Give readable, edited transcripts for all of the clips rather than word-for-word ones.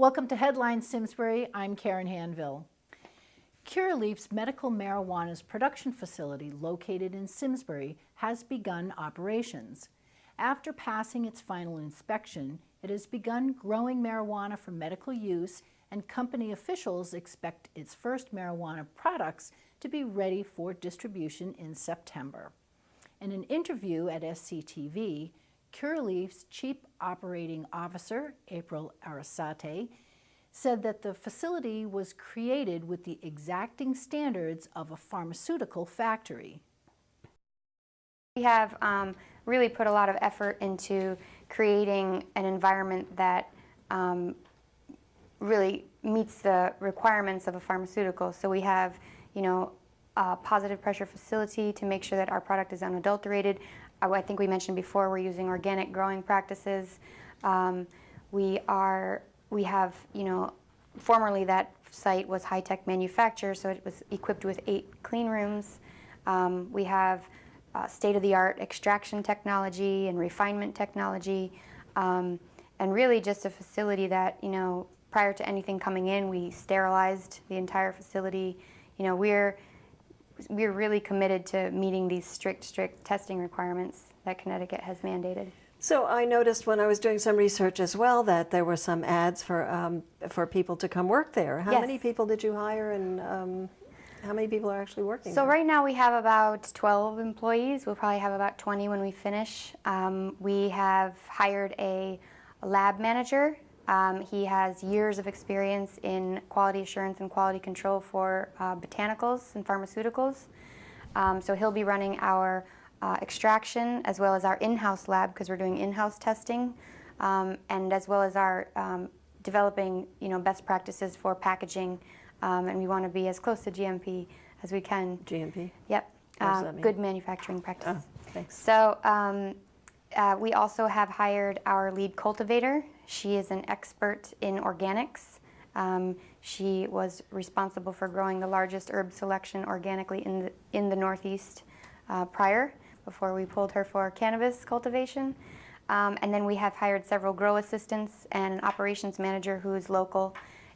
Welcome to Headlines Simsbury. I'm Karen Hanville. Curaleaf's medical marijuana's production facility located in Simsbury has begun operations. After passing its final inspection, it has begun growing marijuana for medical use, and company officials expect its first marijuana products to be ready for distribution in September. In an interview at SCTV, Curaleaf's Chief Operating Officer, April Arasate, said that the facility was created with the exacting standards of a pharmaceutical factory. We have really put a lot of effort into creating an environment that really meets the requirements of a pharmaceutical. So we have, a positive pressure facility to make sure that our product is unadulterated. I think we mentioned before we're using organic growing practices. We have, formerly that site was high-tech manufacture, so it was equipped with 8 clean rooms. We have state-of-the-art extraction technology and refinement technology, and really just a facility that, prior to anything coming in, we sterilized the entire facility. We're really committed to meeting these strict testing requirements that Connecticut has mandated. So I noticed when I was doing some research as well that there were some ads for people to come work there. How many people did you hire, and how many people are actually working there? So right now we have about 12 employees. We'll probably have about 20 when we finish. We have hired a lab manager. He has years of experience in quality assurance and quality control for botanicals and pharmaceuticals. So he'll be running our extraction as well as our in-house lab, because we're doing in-house testing, and as well as our developing best practices for packaging, and we want to be as close to GMP as we can. GMP? Yep. What does that mean? Good manufacturing practices. Oh, thanks. So we also have hired our lead cultivator. She is an expert in organics. She was responsible for growing the largest herb selection organically in the Northeast before we pulled her for cannabis cultivation. And then we have hired several grow assistants and an operations manager who is local,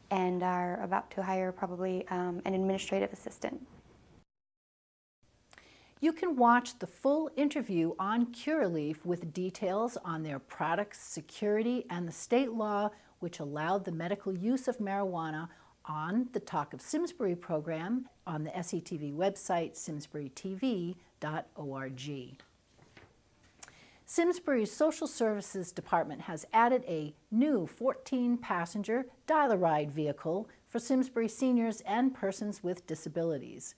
and are about to hire probably an administrative assistant. You can watch the full interview on Curaleaf with details on their products, security, and the state law which allowed the medical use of marijuana on the Talk of Simsbury program on the SCTV website, simsburytv.org. Simsbury's Social Services Department has added a new 14-passenger dial-a-ride vehicle for Simsbury seniors and persons with disabilities.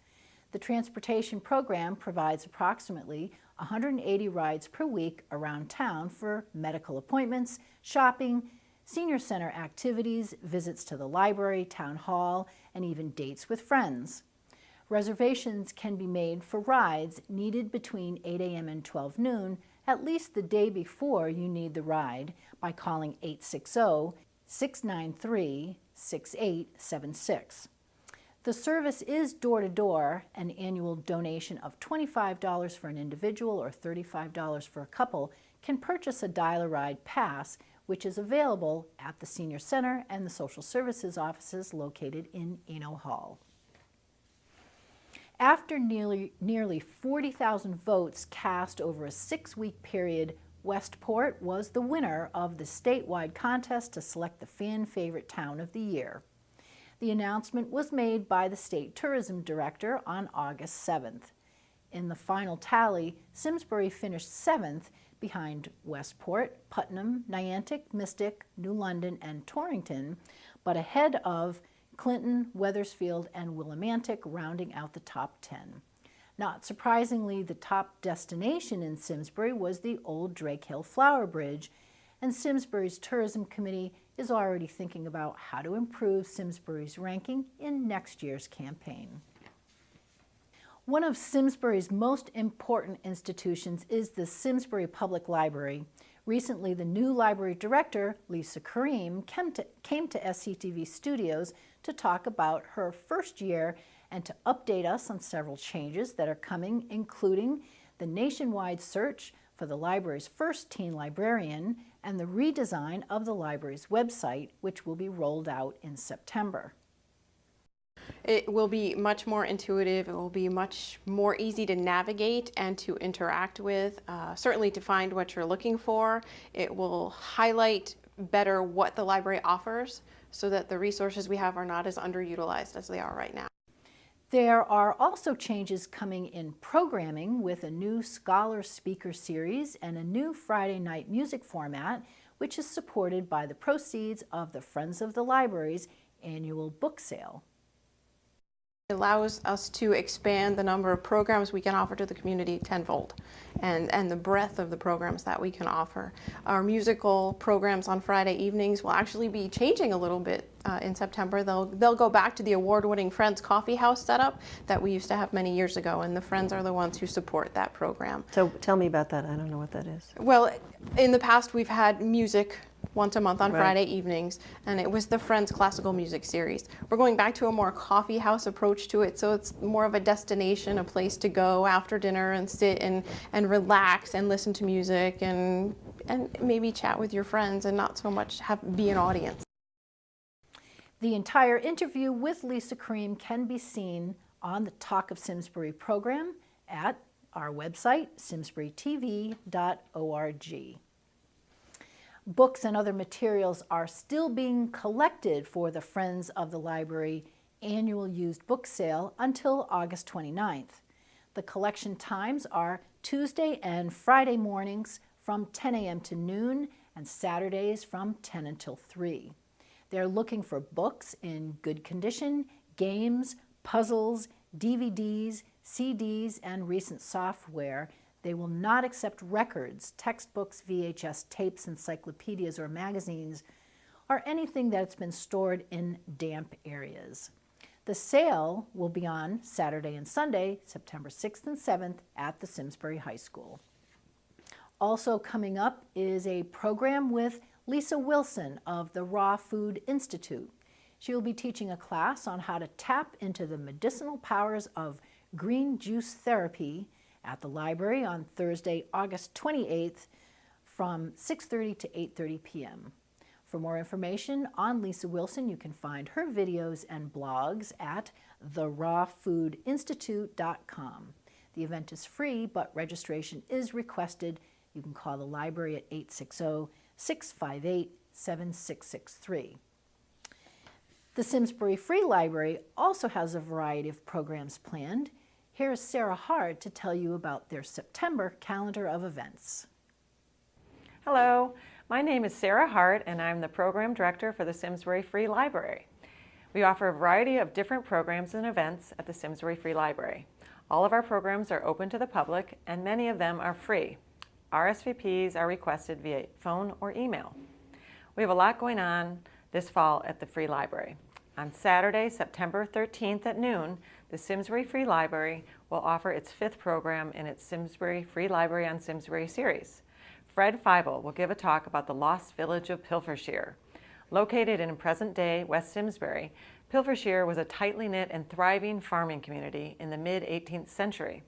The transportation program provides approximately 180 rides per week around town for medical appointments, shopping, senior center activities, visits to the library, town hall, and even dates with friends. Reservations can be made for rides needed between 8 a.m. and 12 noon, at least the day before you need the ride, by calling 860-693-6876. The service is door-to-door. An annual donation of $25 for an individual or $35 for a couple can purchase a dial-a-ride pass, which is available at the Senior Center and the Social Services offices located in Eno Hall. After nearly 40,000 votes cast over a 6-week period, Westport was the winner of the statewide contest to select the fan favorite town of the year. The announcement was made by the state tourism director on August 7th. In the final tally, Simsbury finished 7th behind Westport, Putnam, Niantic, Mystic, New London, and Torrington, but ahead of Clinton, Wethersfield, and Willimantic, rounding out the top 10. Not surprisingly, the top destination in Simsbury was the old Drake Hill Flower Bridge, and Simsbury's Tourism Committee is already thinking about how to improve Simsbury's ranking in next year's campaign. One of Simsbury's most important institutions is the Simsbury Public Library. Recently, the new library director, Lisa Kareem, came to SCTV Studios to talk about her first year and to update us on several changes that are coming, including the nationwide search for the library's first teen librarian, and the redesign of the library's website, which will be rolled out in September. It will be much more intuitive. It will be much more easy to navigate and to interact with, certainly to find what you're looking for. It will highlight better what the library offers so that the resources we have are not as underutilized as they are right now. There are also changes coming in programming with a new Scholar Speaker series and a new Friday night music format, which is supported by the proceeds of the Friends of the Library's annual book sale. It allows us to expand the number of programs we can offer to the community tenfold, and the breadth of the programs that we can offer. Our musical programs on Friday evenings will actually be changing a little bit in September. They'll go back to the award-winning Friends Coffee House setup that we used to have many years ago, and the Friends are the ones who support that program. So tell me about that. I don't know what that is. Well, in the past we've had music once a month on Right. Friday evenings, and it was the Friends Classical Music Series. We're going back to a more coffee house approach to it, so it's more of a destination, a place to go after dinner and sit and relax and listen to music and maybe chat with your friends and not so much be an audience. The entire interview with Lisa Cream can be seen on the Talk of Simsbury program at our website, simsburytv.org. Books and other materials are still being collected for the Friends of the Library annual used book sale until August 29th. The collection times are Tuesday and Friday mornings from 10 a.m. to noon and Saturdays from 10 until 3. They're looking for books in good condition, games, puzzles, DVDs, CDs, and recent software. They will not accept records, textbooks, VHS tapes, encyclopedias, or magazines, or anything that's been stored in damp areas. The sale will be on Saturday and Sunday, September 6th and 7th at the Simsbury High School. Also coming up is a program with Lisa Wilson of the Raw Food Institute. She will be teaching a class on how to tap into the medicinal powers of green juice therapy at the library on Thursday, August 28th from 6:30 to 8:30 p.m. For more information on Lisa Wilson, you can find her videos and blogs at therawfoodinstitute.com. The event is free, but registration is requested. You can call the library at 860-658-7663. The Simsbury Free Library also has a variety of programs planned. Here's Sarah Hart to tell you about their September calendar of events. Hello, my name is Sarah Hart and I'm the Program Director for the Simsbury Free Library. We offer a variety of different programs and events at the Simsbury Free Library. All of our programs are open to the public and many of them are free. RSVPs are requested via phone or email. We have a lot going on this fall at the Free Library. On Saturday, September 13th at noon, the Simsbury Free Library will offer its 5th program in its Simsbury Free Library on Simsbury series. Fred Feibel will give a talk about the lost village of Pilfershire. Located in present-day West Simsbury, Pilfershire was a tightly knit and thriving farming community in the mid-18th century.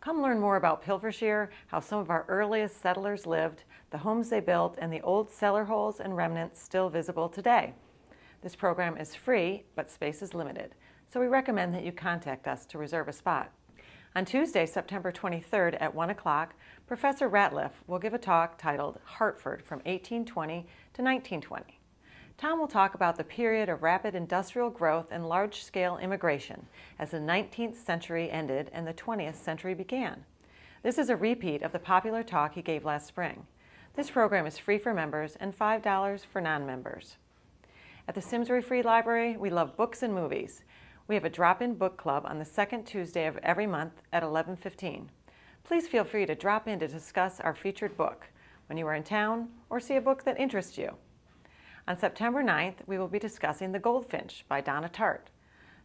Come learn more about Pilfershire, how some of our earliest settlers lived, the homes they built, and the old cellar holes and remnants still visible today. This program is free, but space is limited, so we recommend that you contact us to reserve a spot. On Tuesday, September 23rd at 1 o'clock, Professor Ratliff will give a talk titled Hartford from 1820 to 1920. Tom will talk about the period of rapid industrial growth and large-scale immigration as the 19th century ended and the 20th century began. This is a repeat of the popular talk he gave last spring. This program is free for members and $5 for non-members. At the Simsbury Free Library, we love books and movies. We have a drop-in book club on the second Tuesday of every month at 11:15. Please feel free to drop in to discuss our featured book when you are in town or see a book that interests you. On September 9th, we will be discussing The Goldfinch by Donna Tartt.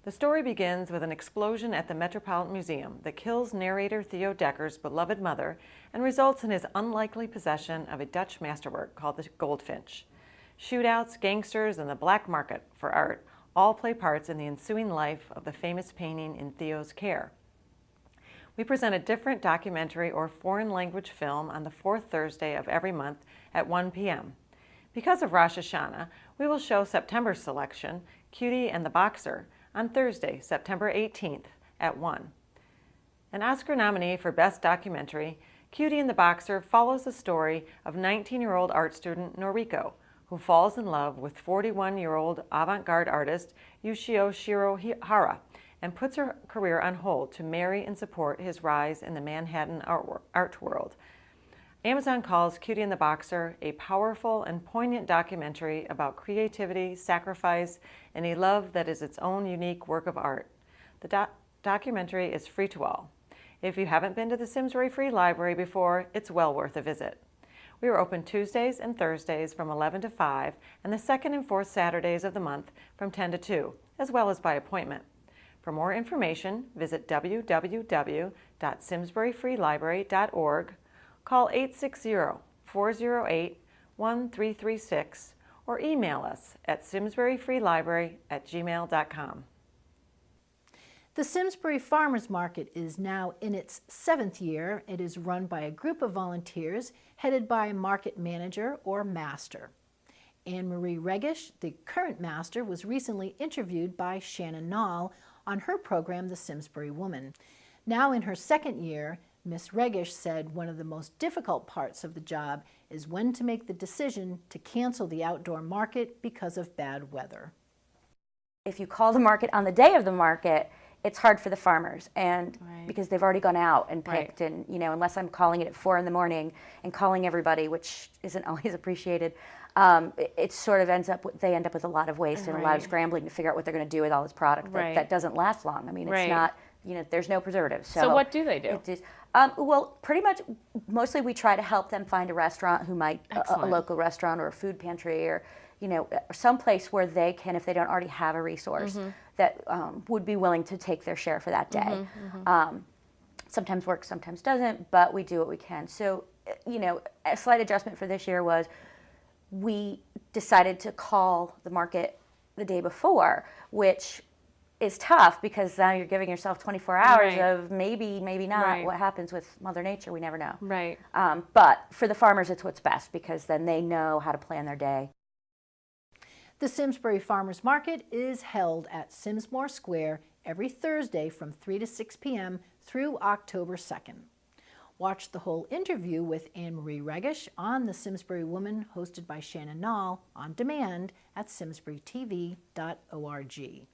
The story begins with an explosion at the Metropolitan Museum that kills narrator Theo Decker's beloved mother and results in his unlikely possession of a Dutch masterwork called The Goldfinch. Shootouts, gangsters, and the black market for art all play parts in the ensuing life of the famous painting in Theo's care. We present a different documentary or foreign language film on the fourth Thursday of every month at 1 p.m. Because of Rosh Hashanah, we will show September's selection, Cutie and the Boxer, on Thursday, September 18th at 1. An Oscar nominee for Best Documentary, Cutie and the Boxer follows the story of 19-year-old art student Noriko, who falls in love with 41-year-old avant-garde artist Yushio Shirohara and puts her career on hold to marry and support his rise in the Manhattan art world. Amazon calls Cutie and the Boxer a powerful and poignant documentary about creativity, sacrifice, and a love that is its own unique work of art. The documentary is free to all. If you haven't been to the Simsbury Free Library before, it's well worth a visit. We are open Tuesdays and Thursdays from 11 to 5 and the second and fourth Saturdays of the month from 10 to 2, as well as by appointment. For more information, visit www.simsburyfreelibrary.org, call 860-408-1336, or email us at simsburyfreelibrary@gmail.com. The Simsbury Farmers Market is now in its 7th year. It is run by a group of volunteers headed by a market manager or master. Anne Marie Regish, the current master, was recently interviewed by Shannon Nall on her program, The Simsbury Woman. Now in her 2nd year, Miss Regish said one of the most difficult parts of the job is when to make the decision to cancel the outdoor market because of bad weather. If you call the market on the day of the market, it's hard for the farmers, and because they've already gone out and picked, and unless I'm calling it at 4 in the morning and calling everybody, which isn't always appreciated, it sort of they end up with a lot of waste and a lot of scrambling to figure out what they're going to do with all this product that doesn't last long. I mean, it's not, there's no preservatives. So what do they do? Well, pretty much, mostly we try to help them find a restaurant who might, a local restaurant or a food pantry, or some place where they can, if they don't already have a resource, that would be willing to take their share for that day. Sometimes works, sometimes doesn't, but we do what we can. So, a slight adjustment for this year was we decided to call the market the day before, which is tough because now you're giving yourself 24 hours of maybe not. What happens with Mother Nature, we never know. But for the farmers, it's what's best because then they know how to plan their day. The Simsbury Farmers Market is held at Simsmore Square every Thursday from 3 to 6 p.m. through October 2nd. Watch the whole interview with Anne Marie Regish on The Simsbury Woman, hosted by Shannon Nall, on demand at simsburytv.org.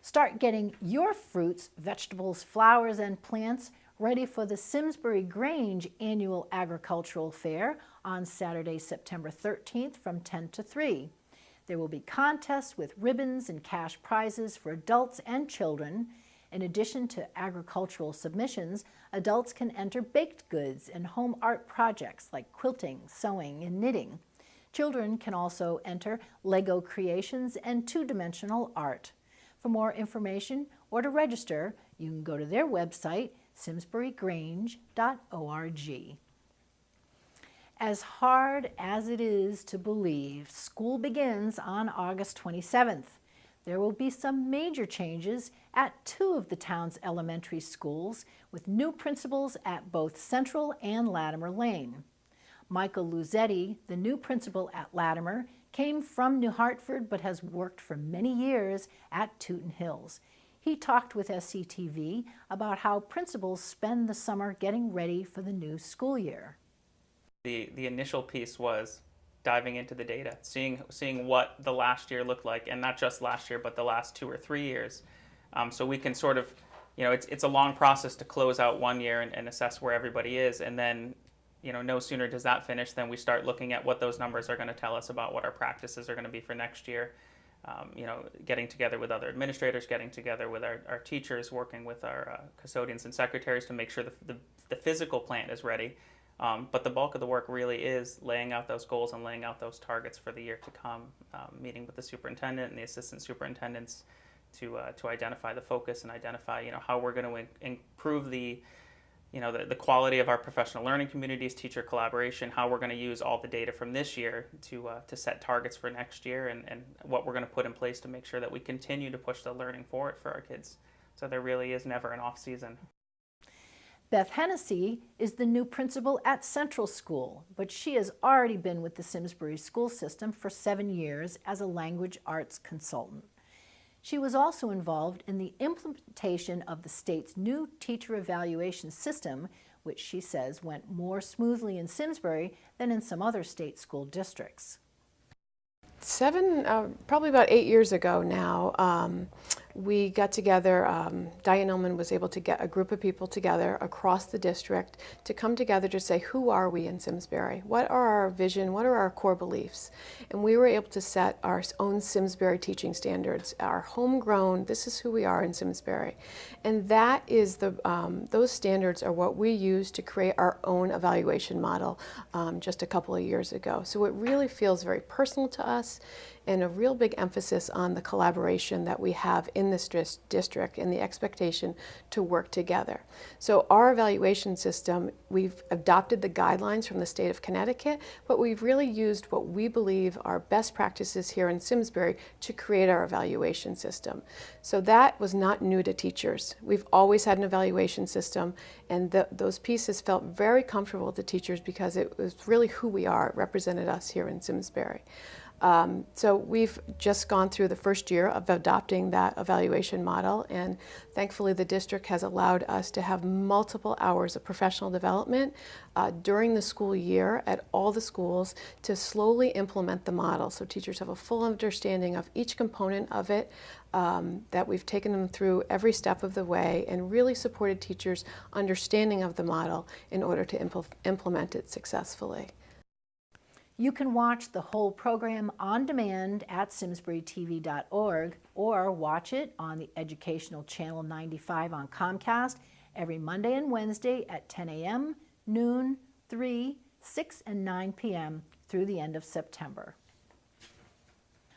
Start getting your fruits, vegetables, flowers, and plants ready for the Simsbury Grange Annual Agricultural Fair on Saturday, September 13th from 10 to 3. There will be contests with ribbons and cash prizes for adults and children. In addition to agricultural submissions, adults can enter baked goods and home art projects like quilting, sewing, and knitting. Children can also enter Lego creations and two-dimensional art. For more information or to register, you can go to their website, simsburygrange.org. As hard as it is to believe, school begins on August 27th. There will be some major changes at 2 of the town's elementary schools, with new principals at both Central and Latimer Lane. Michael Luzetti, the new principal at Latimer, came from New Hartford but has worked for many years at Tooten Hills. He talked with SCTV about how principals spend the summer getting ready for the new school year. The initial piece was diving into the data, seeing what the last year looked like, and not just last year, but the last 2 or 3 years. So we can sort of, it's a long process to close out one year and assess where everybody is, and then, no sooner does that finish than we start looking at what those numbers are going to tell us about what our practices are going to be for next year. Getting together with other administrators, getting together with our teachers, working with our custodians and secretaries to make sure the physical plan is ready. But the bulk of the work really is laying out those goals and laying out those targets for the year to come, meeting with the superintendent and the assistant superintendents to identify the focus and identify how we're going to improve the quality of our professional learning communities, teacher collaboration, how we're going to use all the data from this year to set targets for next year, and what we're going to put in place to make sure that we continue to push the learning forward for our kids. So there really is never an off season. Beth Hennessy is the new principal at Central School, but she has already been with the Simsbury school system for 7 years as a language arts consultant. She was also involved in the implementation of the state's new teacher evaluation system, which she says went more smoothly in Simsbury than in some other state school districts. Probably about 8 years ago now, we got together, Diane Ullman was able to get a group of people together across the district to come together to say, who are we in Simsbury? What are our vision? What are our core beliefs? And we were able to set our own Simsbury teaching standards, our homegrown, this is who we are in Simsbury. And that is those standards are what we use to create our own evaluation model just a couple of years ago. So it really feels very personal to us, and a real big emphasis on the collaboration that we have in this district and the expectation to work together. So our evaluation system, we've adopted the guidelines from the state of Connecticut, but we've really used what we believe are best practices here in Simsbury to create our evaluation system. So that was not new to teachers. We've always had an evaluation system, and those pieces felt very comfortable to teachers because it was really who we are. It represented us here in Simsbury. So we've just gone through the first year of adopting that evaluation model, and thankfully the district has allowed us to have multiple hours of professional development during the school year at all the schools to slowly implement the model, so teachers have a full understanding of each component of it, that we've taken them through every step of the way and really supported teachers' understanding of the model in order to implement it successfully. You can watch the whole program on demand at simsburytv.org or watch it on the educational channel 95 on Comcast every Monday and Wednesday at 10 a.m., noon, 3, 6, and 9 p.m. through the end of September.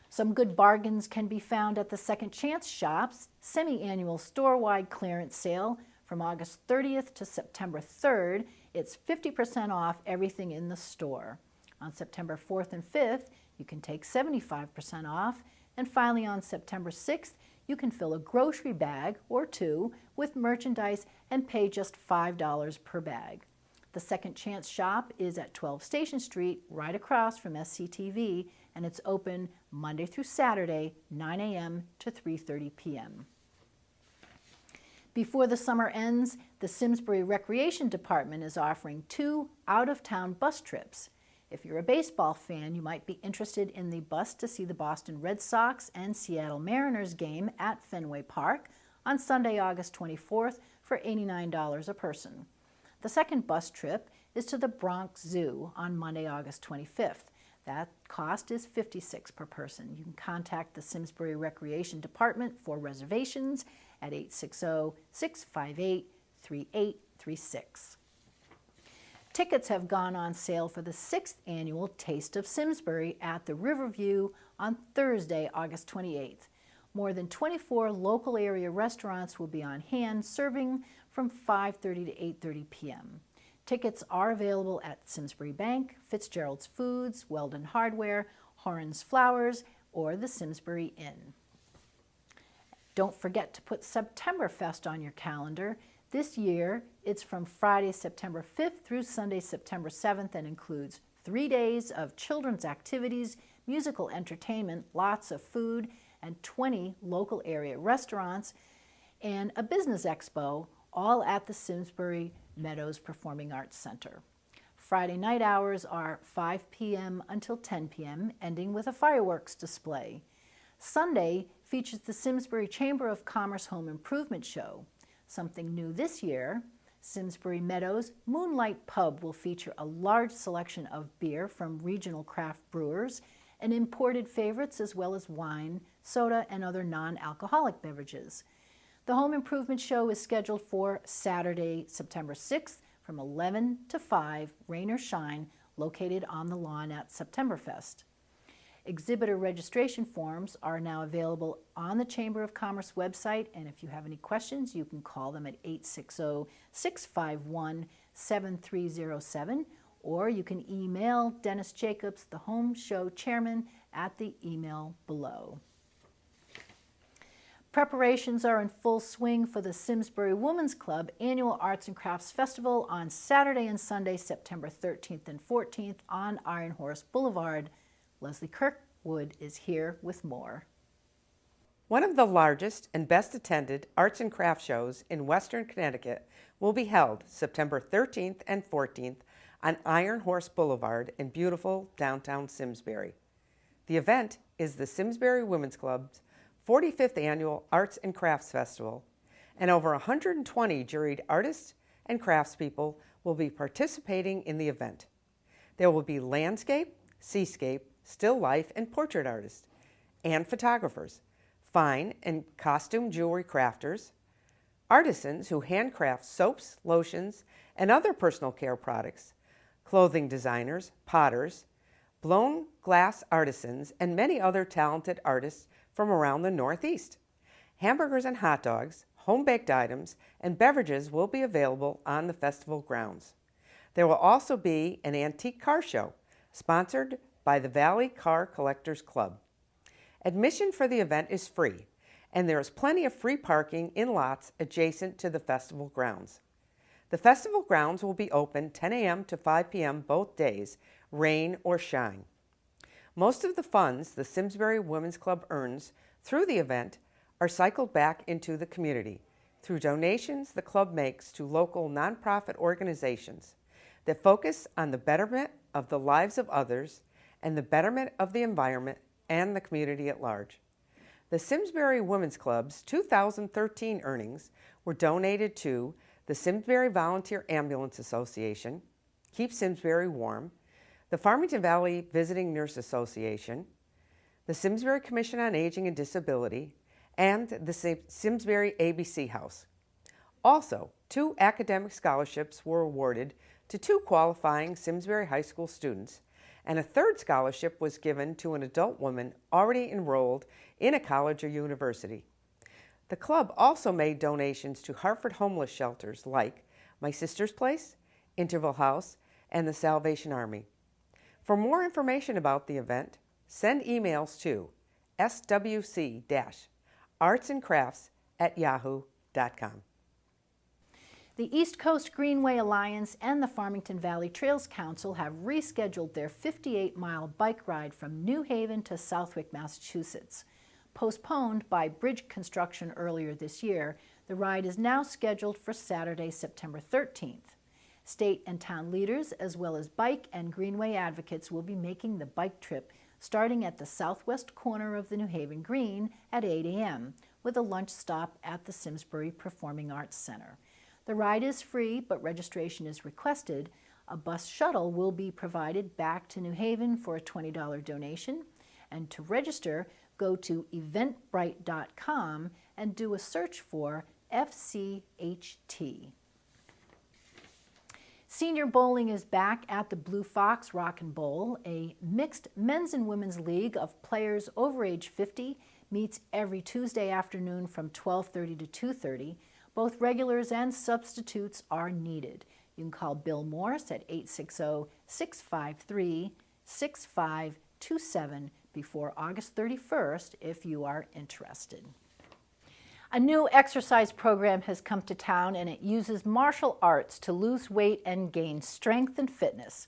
Some good bargains can be found at the Second Chance Shop's semi-annual store-wide clearance sale from August 30th to September 3rd. It's 50% off everything in the store. On September 4th and 5th, you can take 75% off, and finally on September 6th, you can fill a grocery bag or two with merchandise and pay just $5 per bag. The Second Chance Shop is at 12 Station Street, right across from SCTV, and it's open Monday through Saturday, 9 a.m. to 3:30 p.m. Before the summer ends, the Simsbury Recreation Department is offering 2 out-of-town bus trips. If you're a baseball fan, you might be interested in the bus to see the Boston Red Sox and Seattle Mariners game at Fenway Park on Sunday, August 24th for $89 a person. The second bus trip is to the Bronx Zoo on Monday, August 25th. That cost is $56 per person. You can contact the Simsbury Recreation Department for reservations at 860-658-3836. Tickets have gone on sale for the 6th annual Taste of Simsbury at the Riverview on Thursday, August 28th. More than 24 local area restaurants will be on hand serving from 5:30 to 8:30 p.m. Tickets are available at Simsbury Bank, Fitzgerald's Foods, Weldon Hardware, Horan's Flowers, or the Simsbury Inn. Don't forget to put Septemberfest on your calendar. This year, it's from Friday, September 5th through Sunday, September 7th, and includes 3 days of children's activities, musical entertainment, lots of food, and 20 local area restaurants, and a business expo, all at the Simsbury Meadows Performing Arts Center. Friday night hours are 5 p.m. until 10 p.m., ending with a fireworks display. Sunday features the Simsbury Chamber of Commerce Home Improvement Show. Something new this year, Simsbury Meadows Moonlight Pub will feature a large selection of beer from regional craft brewers and imported favorites as well as wine, soda, and other non-alcoholic beverages. The Home Improvement Show is scheduled for Saturday, September 6th from 11 to 5, rain or shine, located on the lawn at Septemberfest. Exhibitor registration forms are now available on the Chamber of Commerce website, and if you have any questions, you can call them at 860-651-7307, or you can email Dennis Jacobs, the Home Show Chairman, at the email below. Preparations are in full swing for the Simsbury Women's Club Annual Arts and Crafts Festival on Saturday and Sunday, September 13th and 14th on Iron Horse Boulevard. Leslie Kirkwood is here with more. One of the largest and best attended arts and crafts shows in Western Connecticut will be held September 13th and 14th on Iron Horse Boulevard in beautiful downtown Simsbury. The event is the Simsbury Women's Club's 45th Annual Arts and Crafts Festival, and over 120 juried artists and craftspeople will be participating in the event. There will be landscape, seascape, still life, and portrait artists, and photographers, fine and costume jewelry crafters, artisans who handcraft soaps, lotions, and other personal care products, clothing designers, potters, blown glass artisans, and many other talented artists from around the Northeast. Hamburgers and hot dogs, home-baked items, and beverages will be available on the festival grounds. There will also be an antique car show, sponsored by the Valley Car Collectors Club. Admission for the event is free, and there is plenty of free parking in lots adjacent to the festival grounds. The festival grounds will be open 10 a.m. to 5 p.m. both days, rain or shine. Most of the funds the Simsbury Women's Club earns through the event are cycled back into the community through donations the club makes to local nonprofit organizations that focus on the betterment of the lives of others and the betterment of the environment and the community at large. The Simsbury Women's Club's 2013 earnings were donated to the Simsbury Volunteer Ambulance Association, Keep Simsbury Warm, the Farmington Valley Visiting Nurse Association, the Simsbury Commission on Aging and Disability, and the Simsbury ABC House. Also, 2 academic scholarships were awarded to 2 qualifying Simsbury High School students, and a 3rd scholarship was given to an adult woman already enrolled in a college or university. The club also made donations to Hartford homeless shelters like My Sister's Place, Interval House, and the Salvation Army. For more information about the event, send emails to swc-artsandcrafts@yahoo.com. The East Coast Greenway Alliance and the Farmington Valley Trails Council have rescheduled their 58-mile bike ride from New Haven to Southwick, Massachusetts. Postponed by bridge construction earlier this year, the ride is now scheduled for Saturday, September 13th. State and town leaders, as well as bike and greenway advocates, will be making the bike trip starting at the southwest corner of the New Haven Green at 8 a.m., with a lunch stop at the Simsbury Performing Arts Center. The ride is free, but registration is requested. A bus shuttle will be provided back to New Haven for a $20 donation. And to register, go to eventbrite.com and do a search for FCHT. Senior bowling is back at the Blue Fox Rock and Bowl. A mixed men's and women's league of players over age 50 meets every Tuesday afternoon from 12:30 to 2:30. Both regulars and substitutes are needed. You can call Bill Morse at 860-653-6527 before August 31st if you are interested. A new exercise program has come to town, and it uses martial arts to lose weight and gain strength and fitness.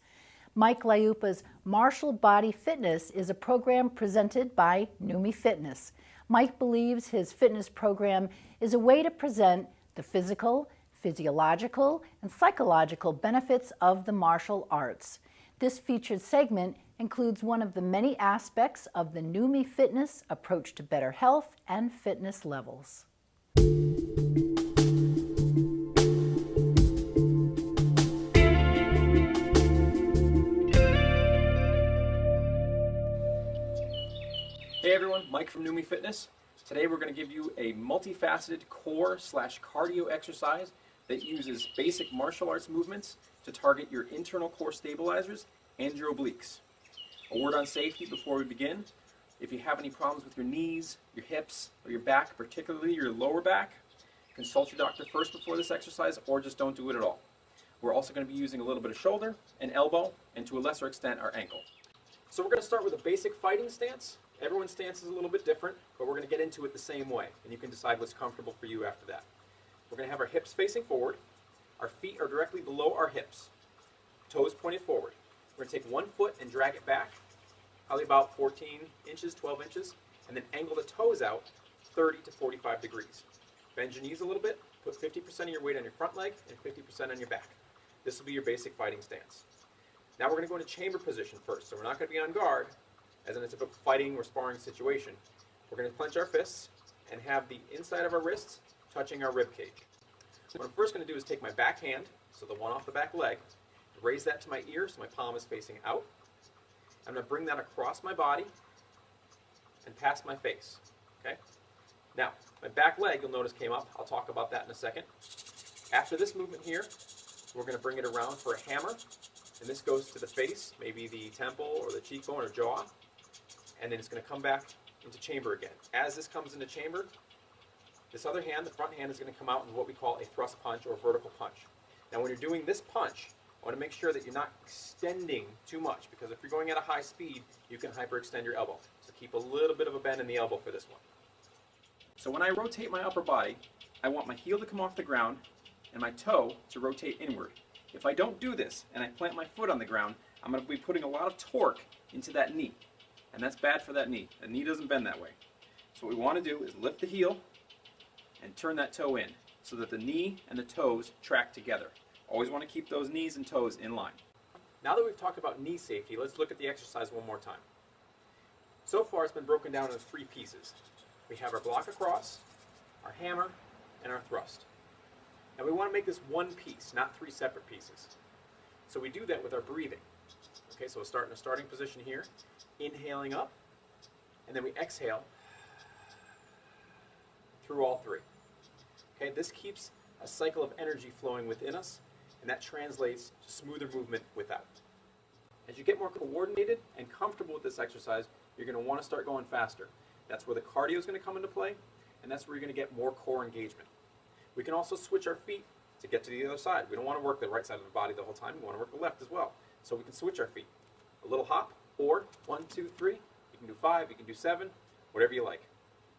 Mike Liupa's Martial Body Fitness is a program presented by Numi Fitness. Mike believes his fitness program is a way to present the physical, physiological, and psychological benefits of the martial arts. This featured segment includes one of the many aspects of the Numi Fitness approach to better health and fitness levels. Hey everyone, Mike from Numi Fitness. Today we're going to give you a multifaceted core/cardio exercise that uses basic martial arts movements to target your internal core stabilizers and your obliques. A word on safety before we begin. If you have any problems with your knees, your hips, or your back, particularly your lower back, consult your doctor first before this exercise, or just don't do it at all. We're also going to be using a little bit of shoulder and elbow, and to a lesser extent our ankle. So we're going to start with a basic fighting stance. Everyone's stance is a little bit different, but we're going to get into it the same way, and you can decide what's comfortable for you after that. We're going to have our hips facing forward. Our feet are directly below our hips, toes pointed forward. We're going to take one foot and drag it back, probably about 14 inches, 12 inches, and then angle the toes out 30 to 45 degrees. Bend your knees a little bit, put 50% of your weight on your front leg and 50% on your back. This will be your basic fighting stance. Now we're going to go into chamber position first, so we're not going to be on guard, as in a typical fighting or sparring situation. We're going to clench our fists and have the inside of our wrists touching our rib cage. What I'm first going to do is take my back hand, so the one off the back leg, raise that to my ear so my palm is facing out. I'm going to bring that across my body and past my face. Okay? Now, my back leg, you'll notice, came up. I'll talk about that in a second. After this movement here, we're going to bring it around for a hammer, and this goes to the face, maybe the temple or the cheekbone or jaw, and then it's going to come back into chamber again. As this comes into chamber, this other hand, the front hand, is going to come out in what we call a thrust punch or vertical punch. Now when you're doing this punch, I want to make sure that you're not extending too much, because if you're going at a high speed, you can hyperextend your elbow. So keep a little bit of a bend in the elbow for this one. So when I rotate my upper body, I want my heel to come off the ground and my toe to rotate inward. If I don't do this and I plant my foot on the ground, I'm going to be putting a lot of torque into that knee. And that's bad for that knee. The knee doesn't bend that way. So what we want to do is lift the heel and turn that toe in so that the knee and the toes track together. Always want to keep those knees and toes in line. Now that we've talked about knee safety, let's look at the exercise one more time. So far it's been broken down into 3 pieces. We have our block across, our hammer, and our thrust. And we want to make this one piece, not 3 separate pieces. So we do that with our breathing. Okay, so we'll start in a starting position here, inhaling up, and then we exhale through all 3. Okay, this keeps a cycle of energy flowing within us, and that translates to smoother movement without. As you get more coordinated and comfortable with this exercise, you're going to want to start going faster. That's where the cardio is going to come into play, and that's where you're going to get more core engagement. We can also switch our feet to get to the other side. We don't want to work the right side of the body the whole time. We want to work the left as well. So we can switch our feet. A little hop, or 1, 2, 3. You can do 5, you can do 7, whatever you like.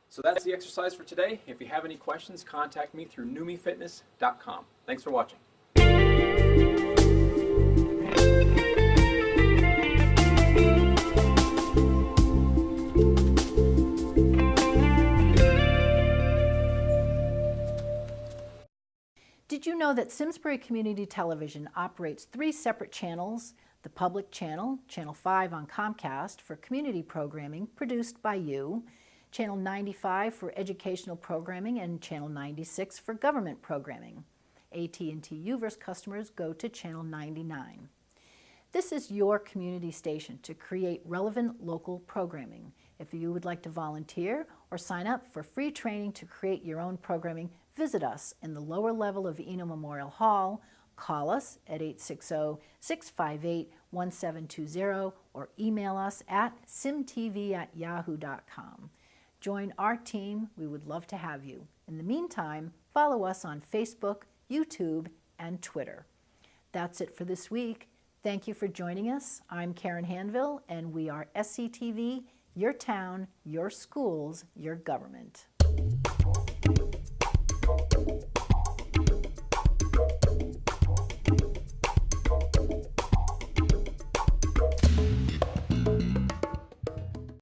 So that's the exercise for today. If you have any questions, contact me through numifitness.com. Thanks for watching. Did you know that Simsbury Community Television operates 3 separate channels? The public channel, Channel 5 on Comcast, for community programming produced by you, Channel 95 for educational programming, and Channel 96 for government programming. AT&T UVerse customers go to Channel 99. This is your community station to create relevant local programming. If you would like to volunteer or sign up for free training to create your own programming, visit us in the lower level of Eno Memorial Hall, call us at 860-658-1720, or email us at simtv@yahoo.com. Join our team. We would love to have you. In the meantime, follow us on Facebook, YouTube, and Twitter. That's it for this week. Thank you for joining us. I'm Karen Hanville, and we are SCTV, your town, your schools, your government.